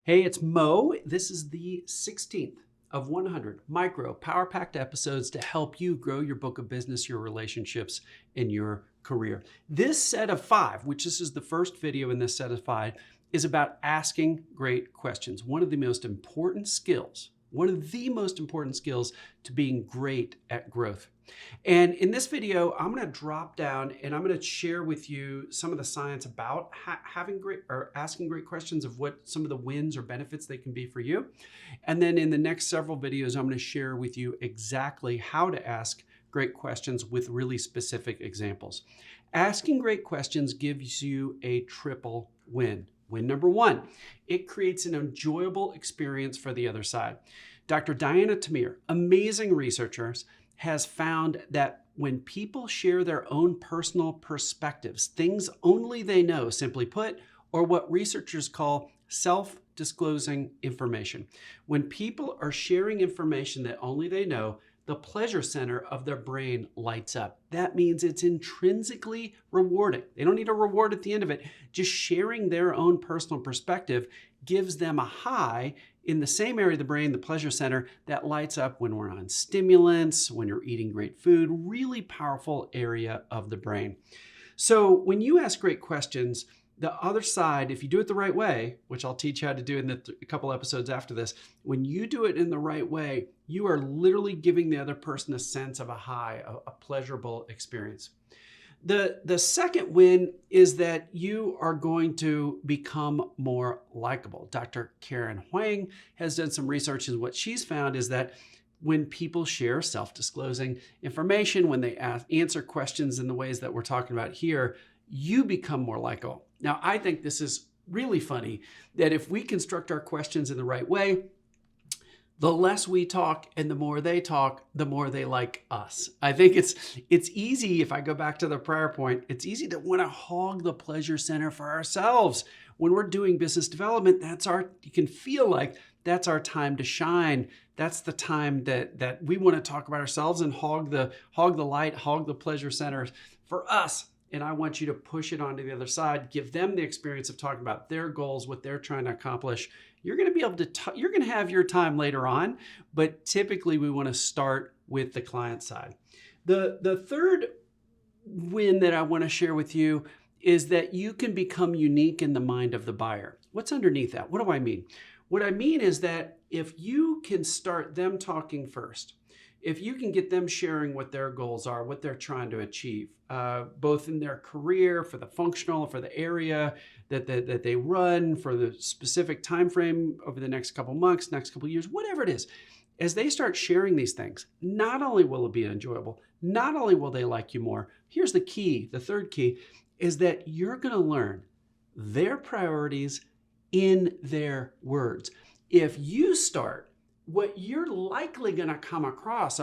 Hey, it's Mo. This is the 16th of 100 micro power-packed episodes to help you grow your book of business, your relationships, and your career. This set of 5, which this is the first video in this set of 5, is about asking great questions. One of the most important skills to being great at growth. And in this video, I'm going to drop down and I'm going to share with you some of the science about asking great questions, of what some of the wins or benefits they can be for you. And then in the next several videos, I'm going to share with you exactly how to ask great questions with really specific examples. Asking great questions gives you a triple win. Win number 1, it creates an enjoyable experience for the other side. Dr. Diana Tamir, amazing researchers, has found that when people share their own personal perspectives, things only they know, simply put, or what researchers call self-disclosing information. When people are sharing information that only they know, the pleasure center of their brain lights up. That means it's intrinsically rewarding. They don't need a reward at the end of it. Just sharing their own personal perspective gives them a high in the same area of the brain, the pleasure center, that lights up when we're on stimulants, when you're eating great food, really powerful area of the brain. So when you ask great questions, the other side, if you do it the right way, which I'll teach you how to do in a couple episodes after this, when you do it in the right way, you are literally giving the other person a sense of a high, a pleasurable experience. The second win is that you are going to become more likable. Dr. Karen Huang has done some research, and what she's found is that when people share self-disclosing information, when they answer questions in the ways that we're talking about here, you become more likable. Now, I think this is really funny that if we construct our questions in the right way, the less we talk and the more they talk, the more they like us. I think it's easy, if I go back to the prior point, it's easy to want to hog the pleasure center for ourselves. When we're doing business development, you can feel like that's our time to shine. That's the time that we want to talk about ourselves and hog the light, hog the pleasure center for us. And I want you to push it onto the other side, give them the experience of talking about their goals, what they're trying to accomplish. You're going to be able to, you're going to have your time later on, but typically we want to start with the client side. The third win that I want to share with you is that you can become unique in the mind of the buyer. What's underneath that? What do I mean? What I mean is that if you can start them talking first, if you can get them sharing what their goals are, what they're trying to achieve, both in their career, for the functional, for the area that they run, for the specific time frame over the next couple months, next couple years, whatever it is, as they start sharing these things, not only will it be enjoyable, not only will they like you more, here's the key, the third key, is that you're going to learn their priorities in their words. If you start, what you're likely going to come across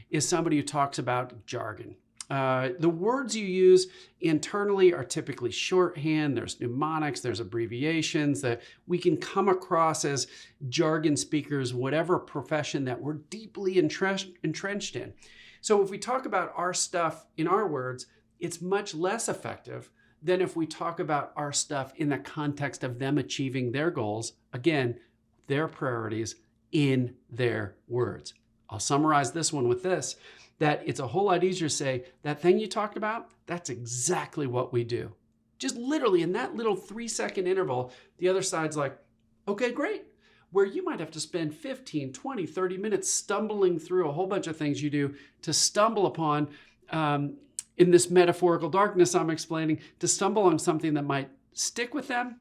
is somebody who talks about jargon. The words you use internally are typically shorthand. There's mnemonics, there's abbreviations that we can come across as jargon speakers, whatever profession that we're deeply entrenched in. So if we talk about our stuff in our words, it's much less effective than if we talk about our stuff in the context of them achieving their goals, again, their priorities, in their words. I'll summarize this one with this, that it's a whole lot easier to say, that thing you talked about, that's exactly what we do. Just literally in that little 3-second interval, the other side's like, okay, great. Where you might have to spend 15, 20, 30 minutes stumbling through a whole bunch of things you do to stumble upon, in this metaphorical darkness I'm explaining, to stumble on something that might stick with them,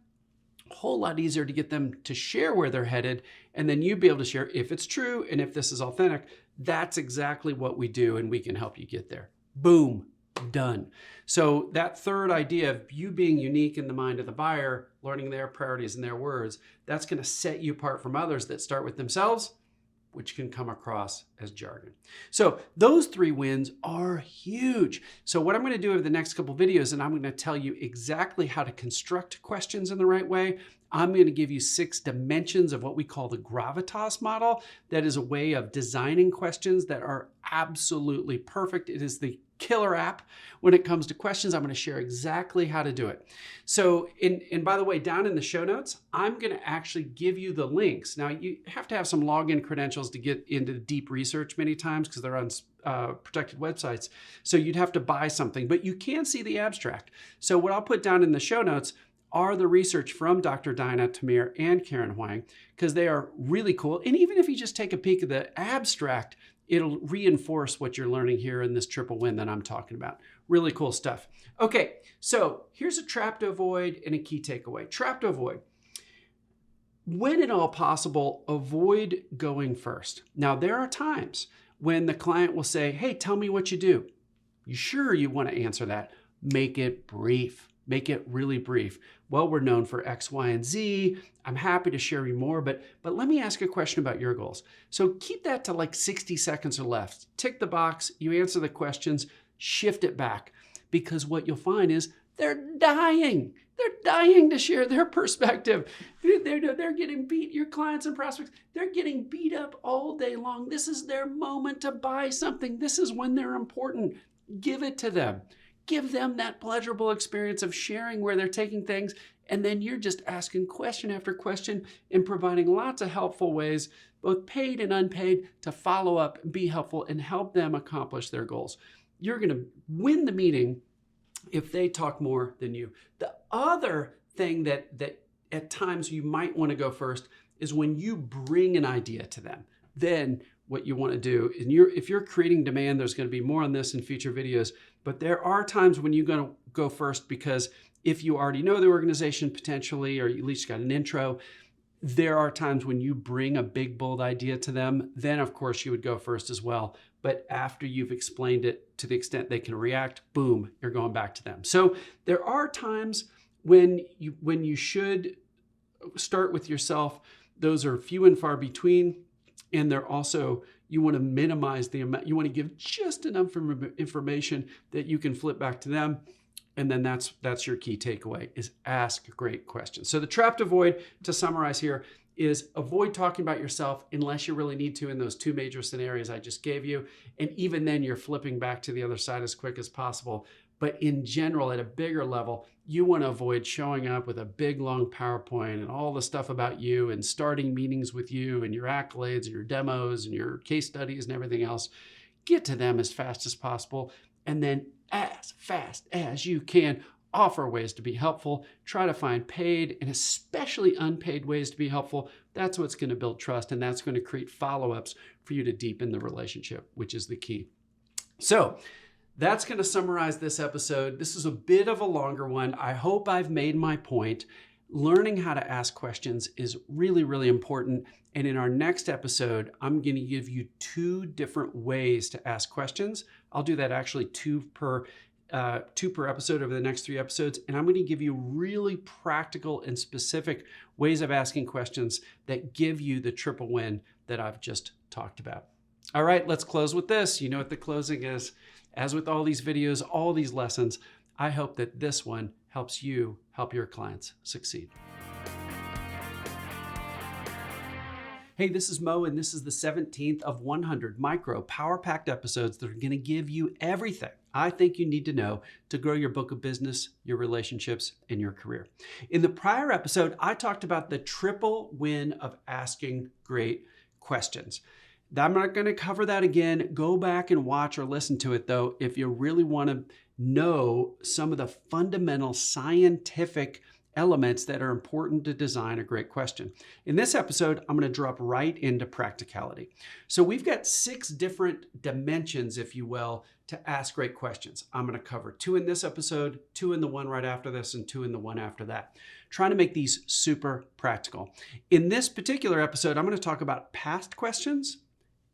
a whole lot easier to get them to share where they're headed, and then you be able to share if it's true and if this is authentic. That's exactly what we do, and we can help you get there. Boom, done. So that third idea of you being unique in the mind of the buyer, learning their priorities and their words, that's going to set you apart from others that start with themselves, which can come across as jargon. So those 3 wins are huge. So what I'm going to do over the next couple videos, and I'm going to tell you exactly how to construct questions in the right way. I'm going to give you 6 dimensions of what we call the gravitas model. That is a way of designing questions that are absolutely perfect. It is the killer app when it comes to questions. I'm going to share exactly how to do it. So, and by the way, down in the show notes, I'm going to actually give you the links. Now, you have to have some login credentials to get into deep research many times because they're on protected websites. So you'd have to buy something, but you can see the abstract. So what I'll put down in the show notes are the research from Dr. Dinah Tamir and Karen Huang, because they are really cool. And even if you just take a peek at the abstract, it'll reinforce what you're learning here in this triple win that I'm talking about. Really cool stuff. Okay, so here's a trap to avoid and a key takeaway. Trap to avoid. When at all possible, avoid going first. Now, there are times when the client will say, hey, tell me what you do. You sure you want to answer that? Make it brief. Make it really brief. Well, we're known for X, Y, and Z. I'm happy to share you more, but let me ask a question about your goals. So keep that to like 60 seconds or less. Tick the box, you answer the questions, shift it back. Because what you'll find is they're dying. They're dying to share their perspective. They're getting beat, your clients and prospects, they're getting beat up all day long. This is their moment to buy something. This is when they're important. Give it to them. Give them that pleasurable experience of sharing where they're taking things, and then you're just asking question after question and providing lots of helpful ways, both paid and unpaid, to follow up, be helpful, and help them accomplish their goals. You're going to win the meeting if they talk more than you. The other thing that at times you might want to go first is when you bring an idea to them. Then what you want to do, and if you're creating demand, there's going to be more on this in future videos, but there are times when you're going to go first, because if you already know the organization potentially, or at least got an intro, there are times when you bring a big, bold idea to them, then of course you would go first as well. But after you've explained it to the extent they can react, boom, you're going back to them. So there are times when you should start with yourself. Those are few and far between. And they're also, you want to minimize the amount, you want to give just enough information that you can flip back to them. And then that's your key takeaway, is ask great questions. So the trap to avoid, to summarize here, is avoid talking about yourself unless you really need to in those two major scenarios I just gave you. And even then you're flipping back to the other side as quick as possible. But in general, at a bigger level, you want to avoid showing up with a big, long PowerPoint and all the stuff about you and starting meetings with you and your accolades and your demos and your case studies and everything else. Get to them as fast as possible, and then as fast as you can, offer ways to be helpful. Try to find paid and especially unpaid ways to be helpful. That's what's going to build trust, and that's going to create follow-ups for you to deepen the relationship, which is the key. So that's going to summarize this episode. This is a bit of a longer one. I hope I've made my point. Learning how to ask questions is really, really important. And in our next episode, I'm going to give you 2 different ways to ask questions. I'll do that actually 2 per episode over the next 3 episodes. And I'm going to give you really practical and specific ways of asking questions that give you the triple win that I've just talked about. All right, let's close with this. You know what the closing is. As with all these videos, all these lessons, I hope that this one helps you help your clients succeed. Hey, this is Mo, and this is the 17th of 100 micro power-packed episodes that are going to give you everything I think you need to know to grow your book of business, your relationships, and your career. In the prior episode, I talked about the triple win of asking great questions. I'm not going to cover that again. Go back and watch or listen to it, though, if you really want to know some of the fundamental scientific elements that are important to design a great question. In this episode, I'm going to drop right into practicality. So we've got 6 different dimensions, if you will, to ask great questions. I'm going to cover 2 in this episode, 2 in the one right after this, and 2 in the one after that. Trying to make these super practical. In this particular episode, I'm going to talk about past questions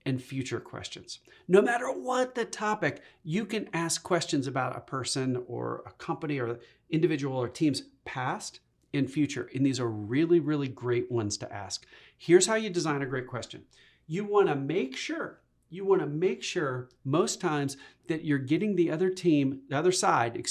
and future questions. No matter what the topic, you can ask questions about a person or a company or individual or team's past and future. And these are really, really great ones to ask. Here's how you design a great question. You want to make sure most times that you're getting the other side,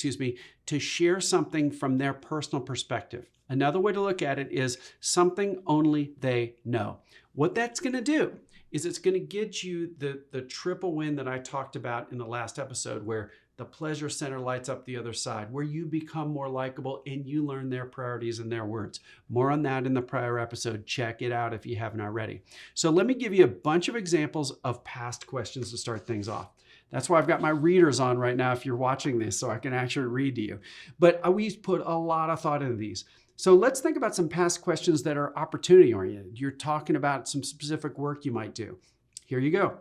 to share something from their personal perspective. Another way to look at it is something only they know. What that's going to do is it's going to get you the triple win that I talked about in the last episode, where the pleasure center lights up the other side, where you become more likable and you learn their priorities and their words. More on that in the prior episode. Check it out if you haven't already. So let me give you a bunch of examples of past questions to start things off. That's why I've got my readers on right now if you're watching this, so I can actually read to you. But we put a lot of thought into these. So let's think about some past questions that are opportunity oriented. You're talking about some specific work you might do. Here you go.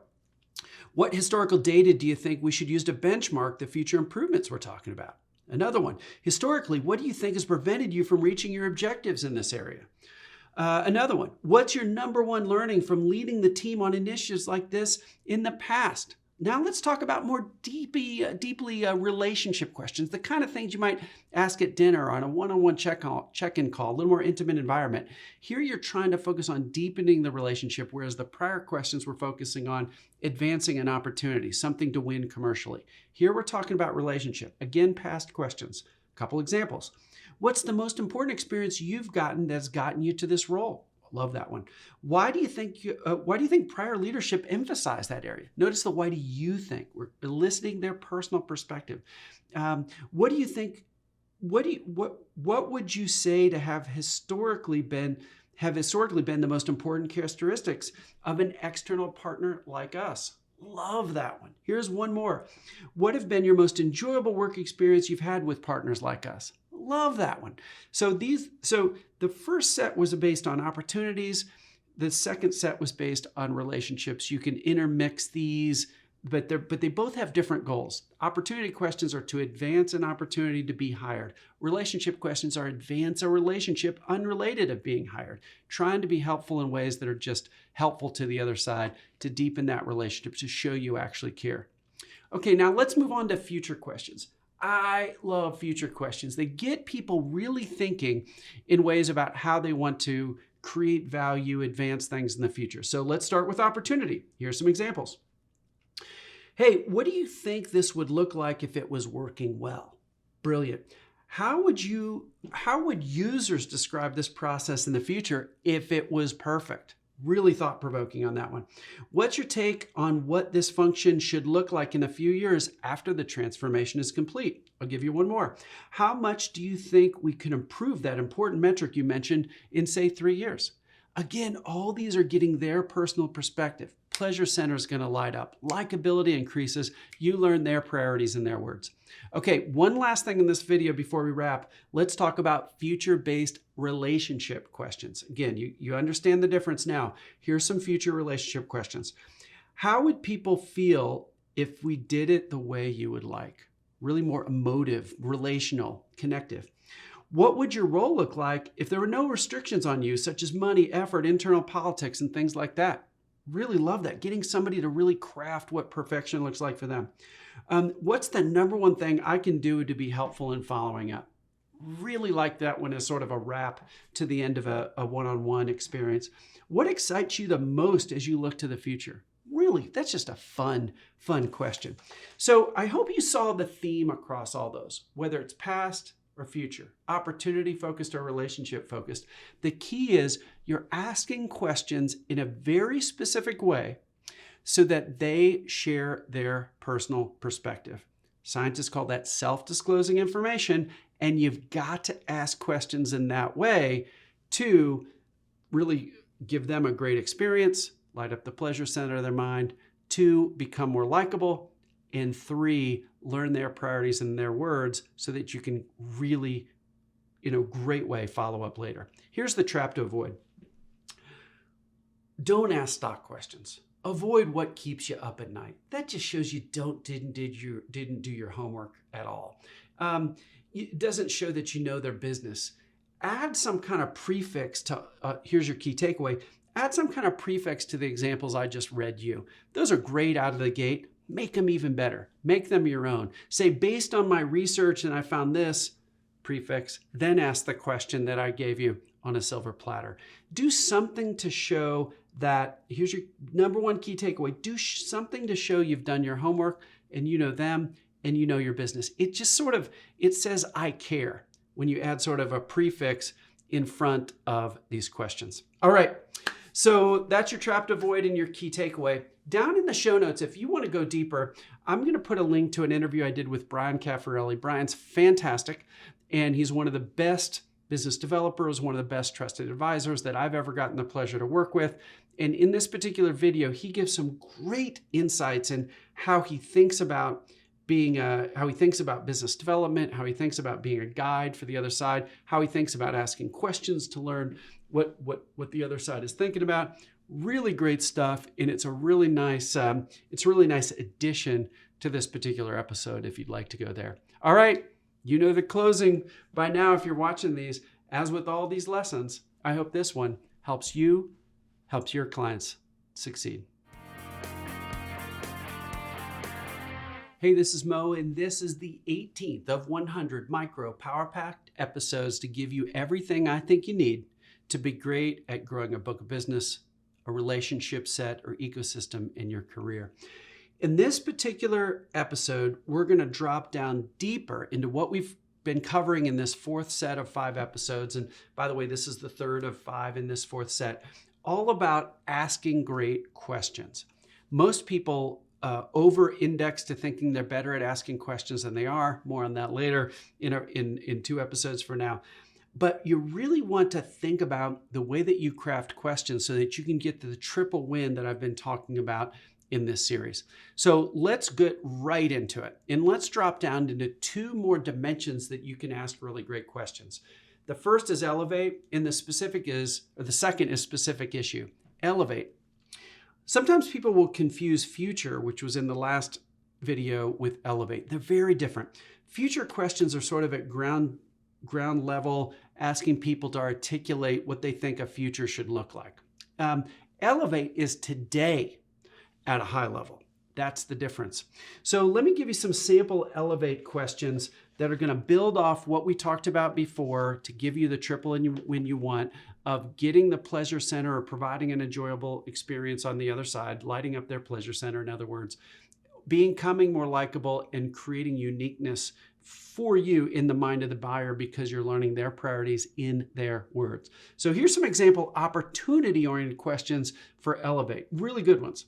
What historical data do you think we should use to benchmark the future improvements we're talking about? Another one. Historically, what do you think has prevented you from reaching your objectives in this area? Another one. What's your number one learning from leading the team on initiatives like this in the past? Now let's talk about more deeply relationship questions, the kind of things you might ask at dinner on a one-on-one check-in call, a little more intimate environment. Here you're trying to focus on deepening the relationship, whereas the prior questions were focusing on advancing an opportunity, something to win commercially. Here we're talking about relationship. Again, past questions. A couple examples. What's the most important experience you've gotten that's gotten you to this role? Love that one. Why do you think prior leadership emphasized that area? Notice the why do you think? We're eliciting their personal perspective. What do you think? What would you say to have historically been the most important characteristics of an external partner like us? Love that one. Here's one more. What have been your most enjoyable work experience you've had with partners like us? Love that one. So the first set was based on opportunities. The second set was based on relationships. You can intermix these, but they both have different goals. Opportunity questions are to advance an opportunity to be hired. Relationship questions are advance a relationship unrelated of being hired, trying to be helpful in ways that are just helpful to the other side, to deepen that relationship, to show you actually care. Okay, now let's move on to future questions. I love future questions. They get people really thinking in ways about how they want to create value, advance things in the future. So let's start with opportunity. Here's some examples. Hey, what do you think this would look like if it was working well? Brilliant. How would users describe this process in the future if it was perfect? Really thought-provoking on that one. What's your take on what this function should look like in a few years after the transformation is complete? I'll give you one more. How much do you think we can improve that important metric you mentioned in, say, 3 years? Again, all these are getting their personal perspective. Pleasure center is going to light up. Likability increases. You learn their priorities and their words. Okay, one last thing in this video before we wrap. Let's talk about future-based relationship questions. Again, you understand the difference now. Here's some future relationship questions. How would people feel if we did it the way you would like? Really more emotive, relational, connective. What would your role look like if there were no restrictions on you, such as money, effort, internal politics, and things like that? Really love that. Getting somebody to really craft what perfection looks like for them. What's the number one thing I can do to be helpful in following up? Really like that one as sort of a wrap to the end of a one-on-one experience. What excites you the most as you look to the future? Really, that's just a fun question. So I hope you saw the theme across all those, whether it's past or future, opportunity focused or relationship focused. The key is you're asking questions in a very specific way so that they share their personal perspective. Scientists call that self-disclosing information, and you've got to ask questions in that way to really give them a great experience, light up the pleasure center of their mind, 2, become more likable, and 3, learn their priorities and their words so that you can really, in a great way, follow up later. Here's the trap to avoid. Don't ask stock questions. Avoid what keeps you up at night. That just shows you didn't do your homework at all. It doesn't show that you know their business. Add some kind of prefix to, here's your key takeaway, add some kind of prefix to the examples I just read you. Those are great out of the gate. Make them even better. Make them your own. Say, based on my research and I found this prefix, then ask the question that I gave you on a silver platter. Do something to show that, here's your number one key takeaway, do something to show you've done your homework and you know them and you know your business. It just sort of, it says I care when you add sort of a prefix in front of these questions. All right. So that's your trap to avoid and your key takeaway. Down in the show notes, if you want to go deeper, I'm going to put a link to an interview I did with Brian Caffarelli. Brian's fantastic, and he's one of the best business developers, one of the best trusted advisors that I've ever gotten the pleasure to work with. And in this particular video, he gives some great insights in how he thinks about how he thinks about business development, how he thinks about being a guide for the other side, how he thinks about asking questions to learn what the other side is thinking about. Really great stuff, and it's a really nice addition to this particular episode if you'd like to go there. All right, you know the closing by now if you're watching these. As with all these lessons, I hope this one helps your clients succeed. Hey, this is Mo, and this is the 18th of 100 micro power-packed episodes to give you everything I think you need to be great at growing a book of business, a relationship set, or ecosystem in your career. In this particular episode, we're going to drop down deeper into what we've been covering in this fourth set of 5 episodes. And by the way, this is the third of 5 in this fourth set, all about asking great questions. Most people over-index to thinking they're better at asking questions than they are. More on that later in 2 episodes for now. But you really want to think about the way that you craft questions so that you can get to the triple win that I've been talking about in this series. So let's get right into it. And let's drop down into 2 more dimensions that you can ask really great questions. The first is elevate, and the second is specific issue. Elevate. Sometimes people will confuse future, which was in the last video, with elevate. They're very different. Future questions are sort of at ground level, asking people to articulate what they think a future should look like. Elevate is today at a high level. That's the difference. So let me give you some sample elevate questions that are going to build off what we talked about before to give you the triple win you want of getting the pleasure center or providing an enjoyable experience on the other side, lighting up their pleasure center, in other words, becoming more likable and creating uniqueness for you in the mind of the buyer because you're learning their priorities in their words. So here's some example opportunity-oriented questions for Elevate. Really good ones.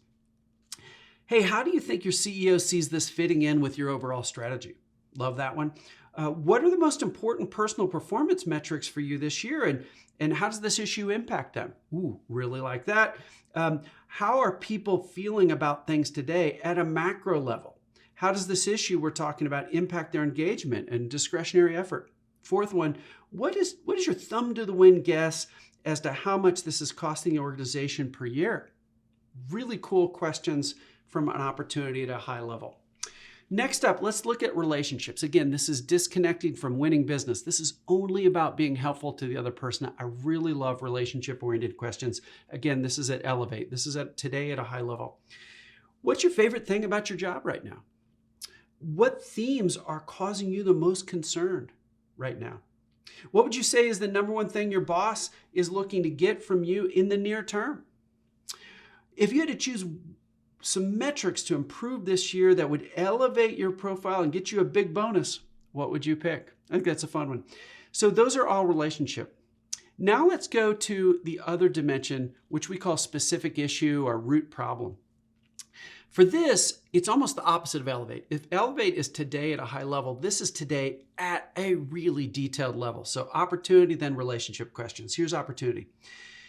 Hey, how do you think your CEO sees this fitting in with your overall strategy? Love that one. What are the most important personal performance metrics for you this year, and how does this issue impact them? Ooh, really like that. How are people feeling about things today at a macro level? How does this issue we're talking about impact their engagement and discretionary effort? Fourth one, what is your thumb to the wind guess as to how much this is costing the organization per year? Really cool questions from an opportunity at a high level. Next up, let's look at relationships. Again, this is disconnecting from winning business. This is only about being helpful to the other person. I really love relationship-oriented questions. Again, this is at Elevate. This is at today at a high level. What's your favorite thing about your job right now? What themes are causing you the most concern right now? What would you say is the number one thing your boss is looking to get from you in the near term? If you had to choose some metrics to improve this year that would elevate your profile and get you a big bonus, what would you pick? I think that's a fun one. So those are all relationship. Now let's go to the other dimension, which we call specific issue or root problem. For this, it's almost the opposite of elevate. If elevate is today at a high level, this is today at a really detailed level. So opportunity, then relationship questions. Here's opportunity.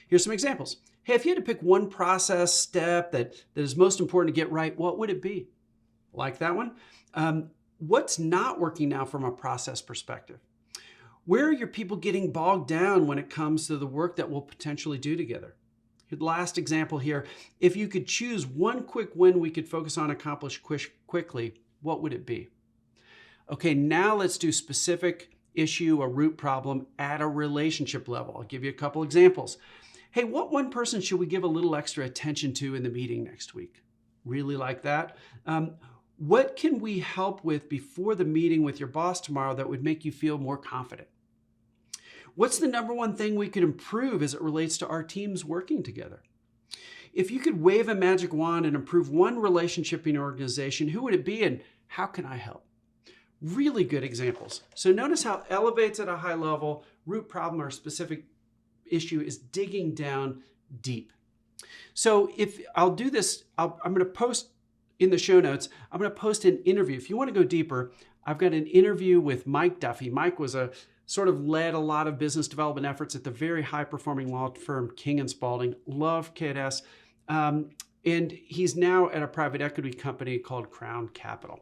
Here's some examples. Hey, if you had to pick one process step that is most important to get right, what would it be? Like that one? What's not working now from a process perspective? Where are your people getting bogged down when it comes to the work that we'll potentially do together? The last example here, if you could choose one quick win we could focus on accomplish quickly, what would it be? Okay, now let's do specific issue or root problem at a relationship level. I'll give you a couple examples. Hey, what one person should we give a little extra attention to in the meeting next week? Really like that. What can we help with before the meeting with your boss tomorrow that would make you feel more confident? What's the number one thing we could improve as it relates to our teams working together? If you could wave a magic wand and improve one relationship in your organization, who would it be and how can I help? Really good examples. So notice how elevates at a high level, root problem or specific issue is digging down deep. So if I'll do this, I'm going to post in the show notes, I'm going to post an interview. If you want to go deeper, I've got an interview with Mike Duffy. Mike was a sort of led a lot of business development efforts at the very high performing law firm King and Spalding. Love KS. And he's now at a private equity company called Crown Capital.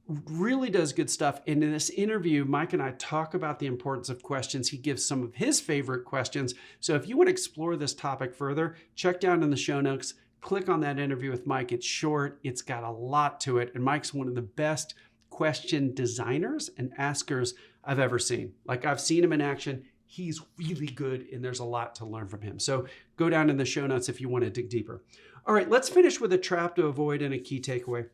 Really does good stuff. And in this interview, Mike and I talk about the importance of questions. He gives some of his favorite questions. So if you want to explore this topic further, check down in the show notes, click on that interview with Mike. It's short, it's got a lot to it. And Mike's one of the best question designers and askers I've ever seen. Like, I've seen him in action. He's really good, and there's a lot to learn from him. So go down in the show notes if you want to dig deeper. All right, let's finish with a trap to avoid and a key takeaway.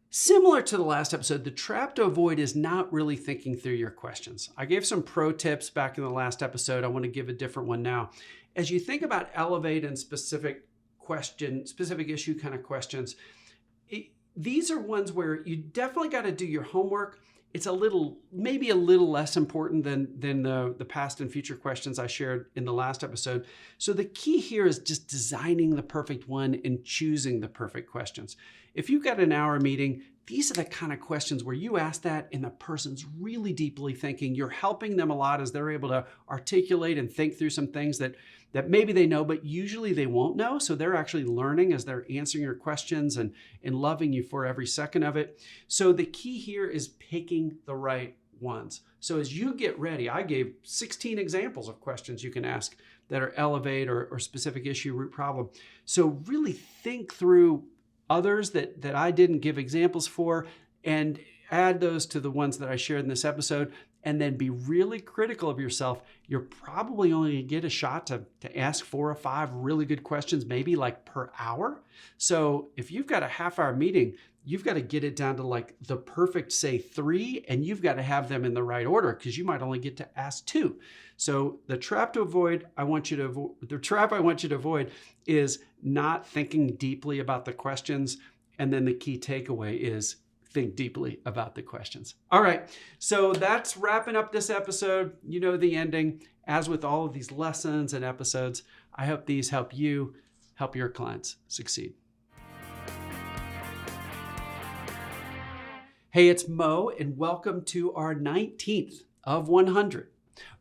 Similar to the last episode, the trap to avoid is not really thinking through your questions. I gave some pro tips back in the last episode. I want to give a different one now. As you think about elevate and specific issue kind of questions, these are ones where you definitely got to do your homework. It's maybe a little less important than the past and future questions I shared in the last episode. So the key here is just designing the perfect one and choosing the perfect questions. If you've got an hour meeting, these are the kind of questions where you ask that and the person's really deeply thinking. You're helping them a lot as they're able to articulate and think through some things that maybe they know, but usually they won't know. So they're actually learning as they're answering your questions and loving you for every second of it. So the key here is picking the right ones. So as you get ready, I gave 16 examples of questions you can ask that are elevate or specific issue, root problem. So really think through others that I didn't give examples for and add those to the ones that I shared in this episode, and then be really critical of yourself. You're probably only going to get a shot to ask 4 or 5 really good questions, maybe like per hour. So if you've got a half-hour meeting, you've got to get it down to like the perfect, say 3, and you've got to have them in the right order because you might only get to ask 2. So the trap I want you to avoid is not thinking deeply about the questions. And then the key takeaway is think deeply about the questions. All right, so that's wrapping up this episode. You know the ending. As with all of these lessons and episodes, I hope these help you help your clients succeed. Hey, it's Mo, and welcome to our 19th of 100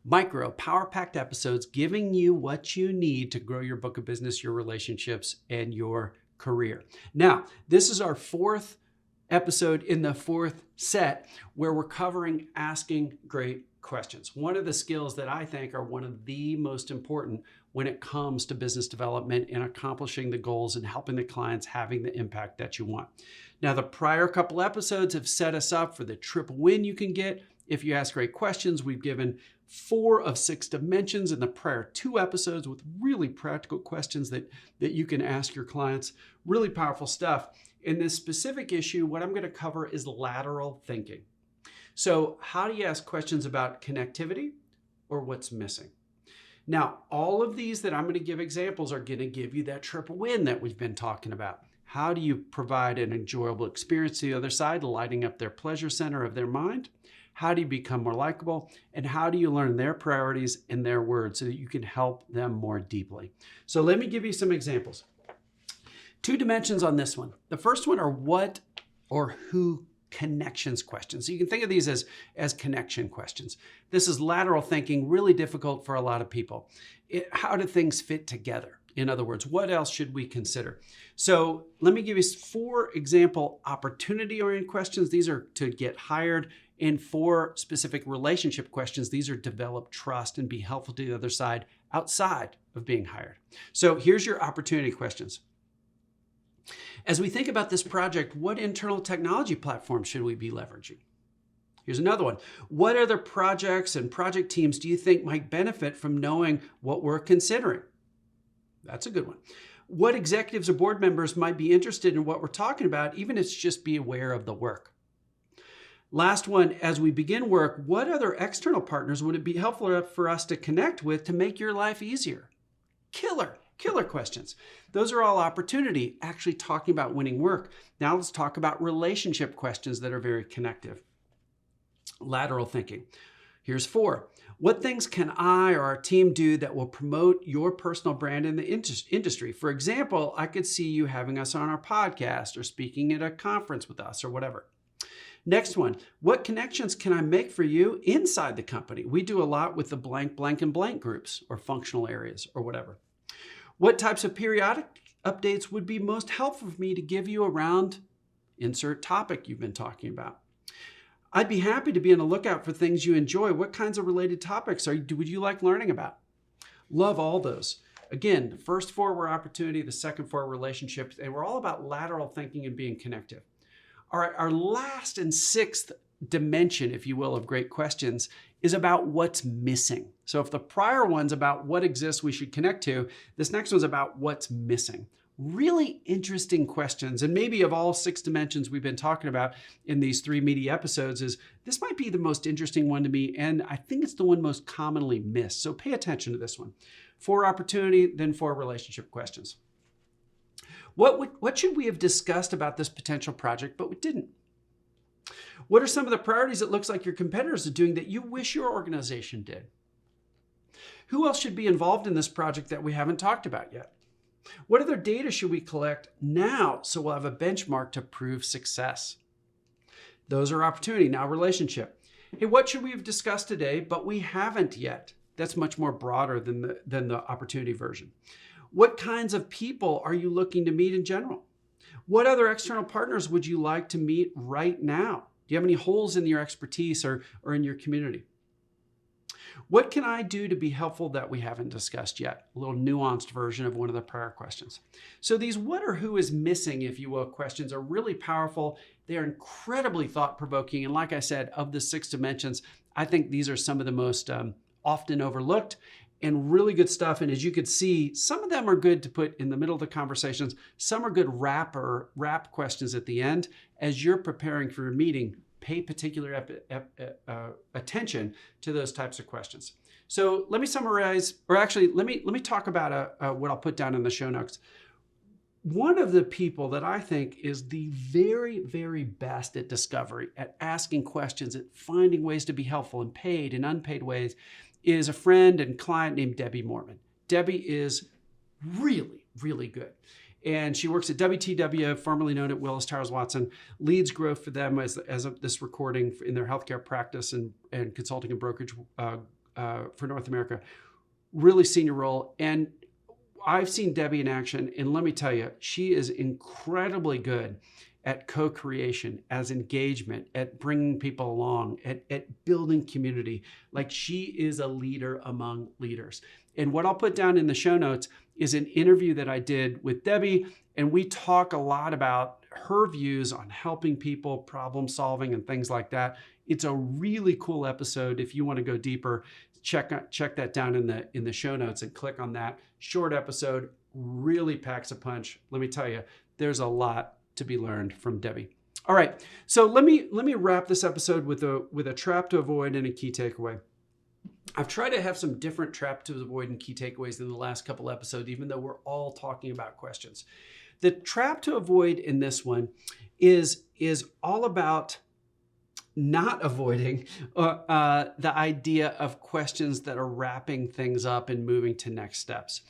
micro power-packed episodes giving you what you need to grow your book of business, your relationships, and your career. Now, this is our 4th episode in the 4th set where we're covering asking great questions. One of the skills that I think are one of the most important when it comes to business development and accomplishing the goals and helping the clients having the impact that you want. Now, the prior couple episodes have set us up for the triple win you can get if you ask great questions. We've given 4 of 6 dimensions in the prior 2 episodes with really practical questions that you can ask your clients. Really powerful stuff. In this specific issue, what I'm going to cover is lateral thinking. So how do you ask questions about connectivity or what's missing? Now, all of these that I'm going to give examples are going to give you that triple win that we've been talking about. How do you provide an enjoyable experience to the other side, lighting up their pleasure center of their mind? How do you become more likable? And how do you learn their priorities and their words so that you can help them more deeply? So let me give you some examples. 2 dimensions on this one. The first one are what or who connections questions. So you can think of these as connection questions. This is lateral thinking, really difficult for a lot of people. How do things fit together? In other words, what else should we consider? So let me give you 4 example opportunity-oriented questions. These are to get hired. And 4 specific relationship questions. These are develop trust and be helpful to the other side outside of being hired. So here's your opportunity questions. As we think about this project, what internal technology platform should we be leveraging? Here's another one. What other projects and project teams do you think might benefit from knowing what we're considering? That's a good one. What executives or board members might be interested in what we're talking about, even if it's just be aware of the work? Last one, as we begin work, what other external partners would it be helpful for us to connect with to make your life easier? Killer questions. Those are all opportunity, actually talking about winning work. Now let's talk about relationship questions that are very connective. Lateral thinking. Here's 4. What things can I or our team do that will promote your personal brand in the industry? For example, I could see you having us on our podcast or speaking at a conference with us or whatever. Next one, what connections can I make for you inside the company? We do a lot with the blank, blank, and blank groups or functional areas or whatever. What types of periodic updates would be most helpful for me to give you around insert topic you've been talking about? I'd be happy to be on the lookout for things you enjoy. What kinds of related topics would you like learning about? Love all those. Again, the first 4 were opportunity, the second 4 were relationships, and we're all about lateral thinking and being connective. All right, our last and 6th dimension, if you will, of great questions is about what's missing. So if the prior one's about what exists we should connect to, this next one's about what's missing. Really interesting questions. And maybe of all 6 dimensions we've been talking about in these 3 meaty episodes, this might be the most interesting one to me. And I think it's the one most commonly missed. So pay attention to this one. 4 opportunity, then 4 relationship questions. What should we have discussed about this potential project, but we didn't? What are some of the priorities it looks like your competitors are doing that you wish your organization did? Who else should be involved in this project that we haven't talked about yet? What other data should we collect now so we'll have a benchmark to prove success? Those are opportunity. Now relationship. Hey, what should we have discussed today, but we haven't yet? That's much more broader than the opportunity version. What kinds of people are you looking to meet in general? What other external partners would you like to meet right now? Do you have any holes in your expertise or in your community? What can I do to be helpful that we haven't discussed yet? A little nuanced version of one of the prior questions. So these what or who is missing, if you will, questions are really powerful. They are incredibly thought-provoking. And like I said, of the 6 dimensions, I think these are some of the most often overlooked and really good stuff. And as you can see, some of them are good to put in the middle of the conversations. Some are good wrap questions at the end. As you're preparing for your meeting, pay particular attention to those types of questions. So let me summarize, or actually, let me talk about what I'll put down in the show notes. One of the people that I think is the very, very best at discovery, at asking questions, at finding ways to be helpful in paid and unpaid ways, is a friend and client named Debbie Mormon. Debbie is really, really good. And she works at WTW, formerly known at Willis Towers Watson, leads growth for them as of this recording in their healthcare practice and consulting and brokerage for North America. Really senior role. And I've seen Debbie in action, and let me tell you, she is incredibly good at co-creation, as engagement, at bringing people along, at building community. Like, she is a leader among leaders. And what I'll put down in the show notes is an interview that I did with Debbie, and we talk a lot about her views on helping people, problem solving, and things like that. It's a really cool episode. If you want to go deeper, check that down in the show notes and click on that. Short episode, really packs a punch. Let me tell you, there's a lot to be learned from Debbie. All right, so let me wrap this episode with a trap to avoid and a key takeaway. I've tried to have some different trap to avoid and key takeaways in the last couple episodes, even though we're all talking about questions. The trap to avoid in this one is all about not avoiding the idea of questions that are wrapping things up and moving to next steps.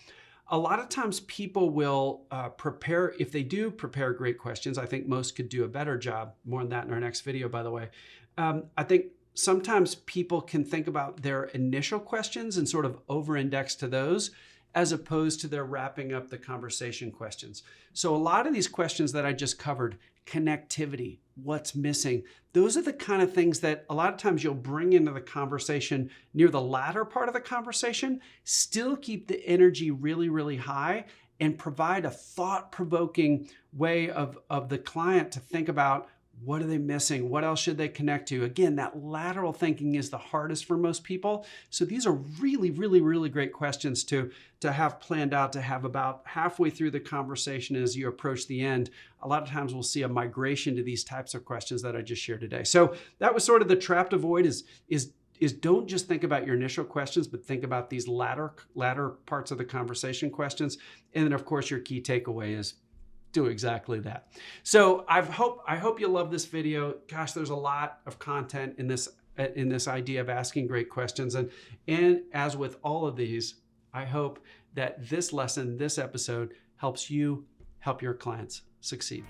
A lot of times people will prepare, if they do prepare great questions, I think most could do a better job. More on that in our next video, by the way. I think sometimes people can think about their initial questions and sort of over-index to those, as opposed to their wrapping up the conversation questions. So a lot of these questions that I just covered, connectivity, what's missing, those are the kind of things that a lot of times you'll bring into the conversation near the latter part of the conversation, still keep the energy really, really high, and provide a thought-provoking way of the client to think about, what are they missing? What else should they connect to? Again, that lateral thinking is the hardest for most people. So these are really, really, really great questions to have planned out, to have about halfway through the conversation as you approach the end. A lot of times we'll see a migration to these types of questions that I just shared today. So that was sort of the trap to avoid is don't just think about your initial questions, but think about these latter parts of the conversation questions. And then of course your key takeaway is do exactly that. So I hope you love this video. Gosh, there's a lot of content in this in this idea of asking great questions. And as with all of these, I hope that this lesson, this episode, helps you help your clients succeed.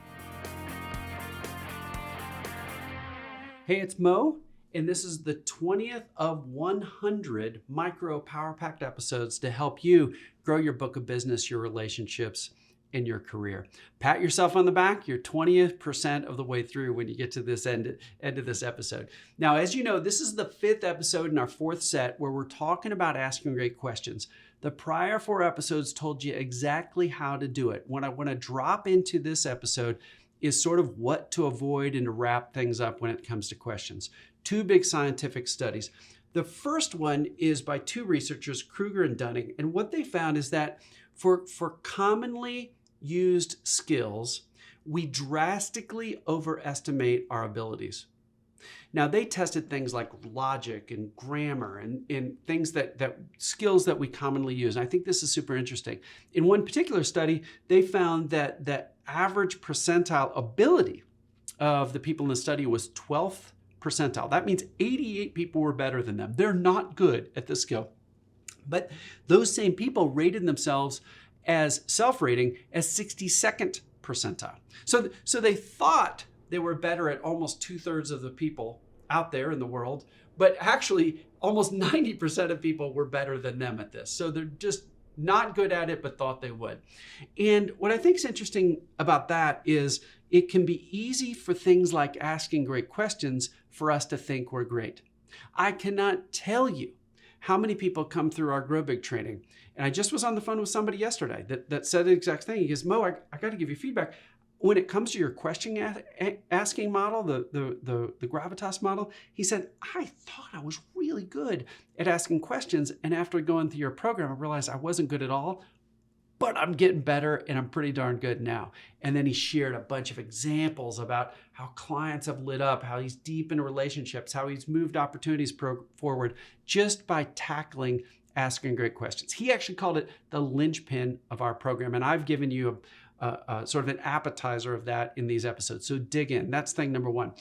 Hey, it's Mo, and this is the 20th of 100 micro power-packed episodes to help you grow your book of business, your relationships, and your career. Pat yourself on the back. You're 20% of the way through when you get to this end of this episode. Now, as you know, this is the 5th episode in our 4th set where we're talking about asking great questions. The prior 4 episodes told you exactly how to do it. What I want to drop into this episode is sort of what to avoid and to wrap things up when it comes to questions. 2 big scientific studies. The first one is by 2 researchers, Kruger and Dunning, and what they found is that for commonly used skills, we drastically overestimate our abilities. Now, they tested things like logic and grammar and things that skills that we commonly use. And I think this is super interesting. In one particular study, they found that average percentile ability of the people in the study was 12th percentile. That means 88 people were better than them. They're not good at this skill. But those same people rated themselves as self-rating as 62nd percentile. So they thought they were better at almost 2/3 of the people out there in the world, but actually almost 90% of people were better than them at this. So they're just not good at it, but thought they would. And what I think is interesting about that is it can be easy for things like asking great questions for us to think we're great. I cannot tell you how many people come through our Grow Big training. And I just was on the phone with somebody yesterday that said the exact thing. He goes, Mo, I got to give you feedback. When it comes to your question asking model, the gravitas model, he said, I thought I was really good at asking questions. And after going through your program, I realized I wasn't good at all, but I'm getting better and I'm pretty darn good now. And then he shared a bunch of examples about how clients have lit up, how he's deep in relationships, how he's moved opportunities forward just by tackling asking great questions. He actually called it the linchpin of our program. And I've given you sort of an appetizer of that in these episodes. So dig in. That's thing number 1.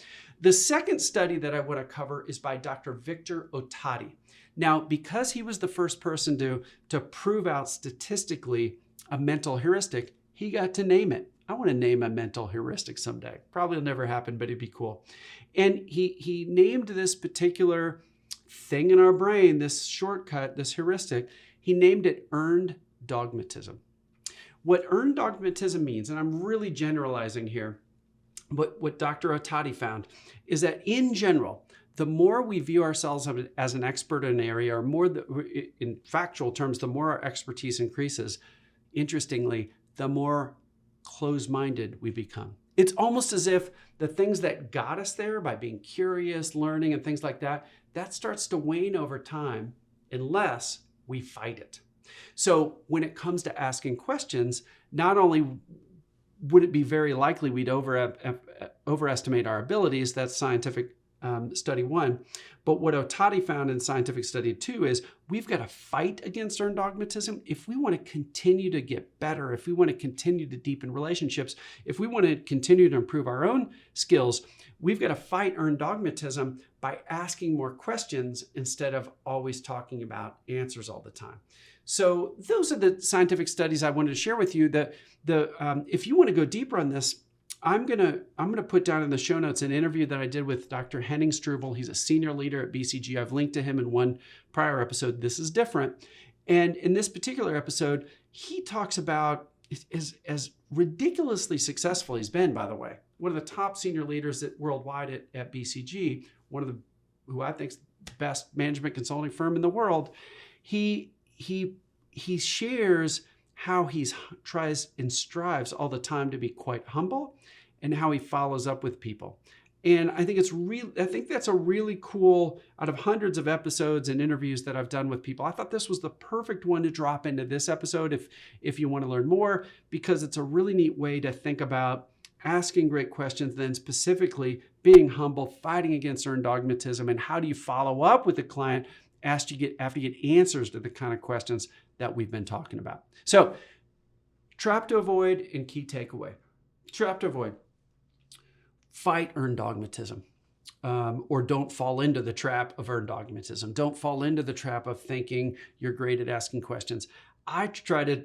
The second study that I want to cover is by Dr. Victor Ottati. Now, because he was the first person to prove out statistically a mental heuristic, he got to name it. I want to name a mental heuristic someday. Probably will never happen, but it'd be cool. And he named this particular thing in our brain, this shortcut, this heuristic, he named it earned dogmatism. What earned dogmatism means, and I'm really generalizing here, but what Dr. Ottati found is that in general, the more we view ourselves as an expert in an area, or more in factual terms, the more our expertise increases, interestingly, the more closed-minded we become. It's almost as if the things that got us there by being curious, learning, and things like that, that starts to wane over time unless we fight it. So when it comes to asking questions, not only would it be very likely we'd overestimate our abilities, that's scientific study 1, but what Ottati found in scientific study 2 is we've got to fight against earned dogmatism if we want to continue to get better, if we want to continue to deepen relationships, if we want to continue to improve our own skills, we've got to fight earned dogmatism by asking more questions instead of always talking about answers all the time. So those are the scientific studies I wanted to share with you. If you want to go deeper on this, I'm gonna put down in the show notes an interview that I did with Dr. Henning Struble. He's a senior leader at BCG. I've linked to him in one prior episode. This is different. And in this particular episode, he talks about, as ridiculously successful he's been, by the way, one of the top senior leaders worldwide at BCG, who I think is the best management consulting firm in the world. He shares how he tries and strives all the time to be quite humble and how he follows up with people. And I think that's a really cool, out of hundreds of episodes and interviews that I've done with people, I thought this was the perfect one to drop into this episode if you want to learn more, because it's a really neat way to think about asking great questions, then specifically being humble, fighting against earned dogmatism, and how do you follow up with the client after you get answers to the kind of questions that we've been talking about. So, trap to avoid and key takeaway. Trap to avoid. Fight earned dogmatism. or don't fall into the trap of earned dogmatism. Don't fall into the trap of thinking you're great at asking questions. I try to,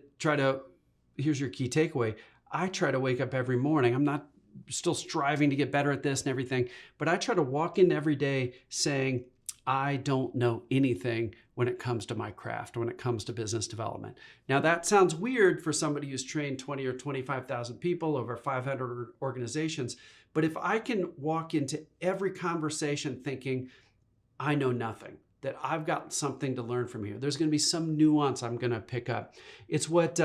here's your key takeaway. I try to wake up every morning. I'm not still striving to get better at this and everything, but I try to walk in every day saying, I don't know anything when it comes to my craft, when it comes to business development. Now that sounds weird for somebody who's trained 20 or 25,000 people over 500 organizations. But if I can walk into every conversation thinking, I know nothing, that I've got something to learn from here, there's going to be some nuance I'm going to pick up. It's what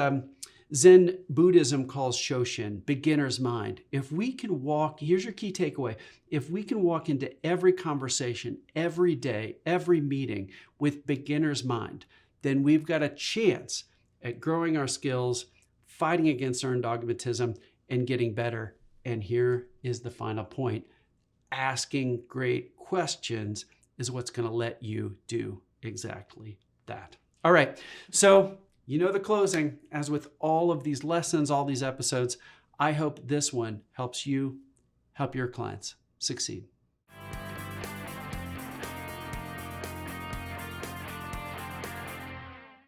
Zen Buddhism calls Shoshin, beginner's mind. If we can walk, here's your key takeaway. If we can walk into every conversation, every day, every meeting with beginner's mind, then we've got a chance at growing our skills, fighting against earned dogmatism, and getting better. And here is the final point. Asking great questions is what's going to let you do exactly that. All right. So you know the closing. As with all of these lessons, all these episodes, I hope this one helps you help your clients succeed.